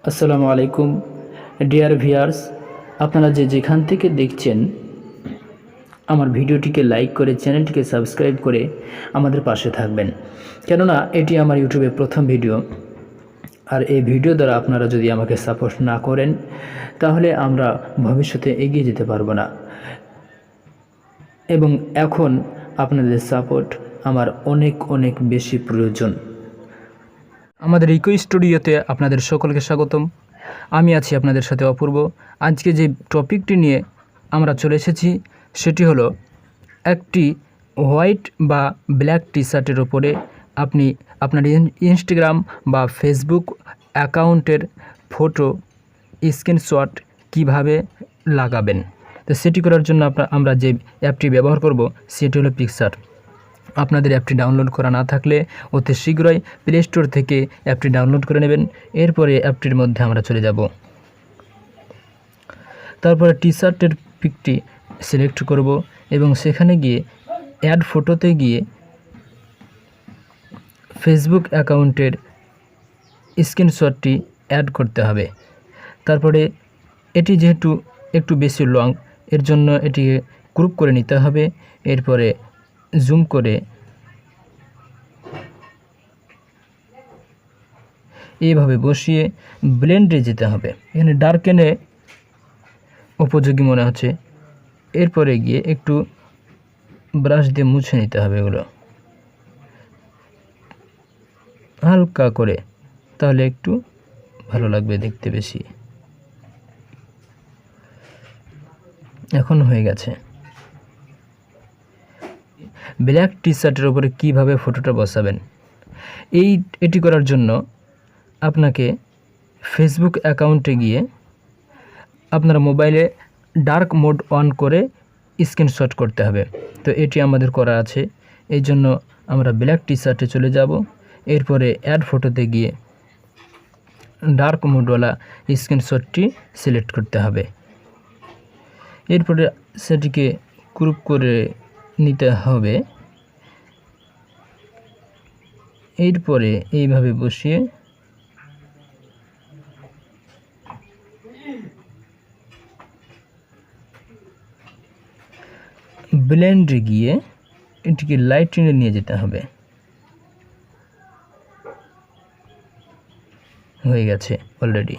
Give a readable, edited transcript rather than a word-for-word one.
আসসালামু আলাইকুম dear viewers, আপনারা যেখান থেকে দেখছেন আমার ভিডিওটিকে লাইক করে চ্যানেলটিকে সাবস্ক্রাইব করে আমাদের পাশে থাকবেন, কেননা এটি আমার ইউটিউবে প্রথম ভিডিও। আর এই ভিডিও দ্বারা আপনারা যদি আমাকে সাপোর্ট না করেন তাহলে আমরা ভবিষ্যতে এগিয়ে যেতে পারবো না, এবং এখন আপনাদের সাপোর্ট আমার অনেক অনেক বেশি প্রয়োজন। আমাদের ইকো স্টুডিওতে আপনাদের সকলকে স্বাগতম। আমি আছি আপনাদের সাথে অপূর্ব। আজকে যে টপিকটি নিয়ে আমরা চলে এসেছি সেটি হলো একটি হোয়াইট বা ব্ল্যাক টি শার্টের ওপরে আপনি আপনার ইনস্টাগ্রাম বা ফেসবুক অ্যাকাউন্টের ফটো স্ক্রিনশট কিভাবে লাগাবেন। তো সেটি করার জন্য আমরা যে অ্যাপটি ব্যবহার করব সেটি হলো পিকচার। আপনাদের অ্যাপটি ডাউনলোড করা না থাকলে অতি শীঘ্রই প্লে স্টোর থেকে অ্যাপটি ডাউনলোড করে নেবেন। এরপরে অ্যাপটির মধ্যে আমরা চলে যাব। তারপরে টি শার্টের পিকটি সিলেক্ট করব এবং সেখানে গিয়ে অ্যাড ফটোতে গিয়ে ফেসবুক অ্যাকাউন্টের স্ক্রিনশটটি অ্যাড করতে হবে। তারপরে এটি যেহেতু একটু বেশি লং, এর জন্য এটিকে গ্রুপ করে নিতে হবে। এরপরে জুম করে এইভাবে বসিয়ে ব্লেন্ডে যেতে হবে। এখানে ডার্কেনে উপযোগী মনে হচ্ছে। এরপরে গিয়ে একটু ব্রাশ দিয়ে মুছে নিতে হবে এগুলো হালকা করে, তাহলে একটু ভালো লাগবে দেখতে বেশি। এখন হয়ে গেছে। ব্ল্যাক টি শার্টের উপরে কীভাবে ফটোটা বসাবেন, এটি করার জন্য আপনাকে ফেসবুক অ্যাকাউন্টে গিয়ে আপনার মোবাইলে ডার্ক মোড অন করে স্ক্রিনশট করতে হবে। তো এটি আমাদের করা আছে, এই জন্য আমরা ব্ল্যাক টি শার্টে চলে যাব। এরপরে অ্যাড ফটোতে গিয়ে ডার্ক মোডওয়ালা স্ক্রিনশটটি সিলেক্ট করতে হবে। এরপরে সেটিকে গ্রুপ করে নিতে হবে। এরপরে এইভাবে বসিয়ে ব্লেন্ডে গিয়ে এটিকে লাইটিংয়ে নিয়ে যেতে হবে। হয়ে গেছে অলরেডি।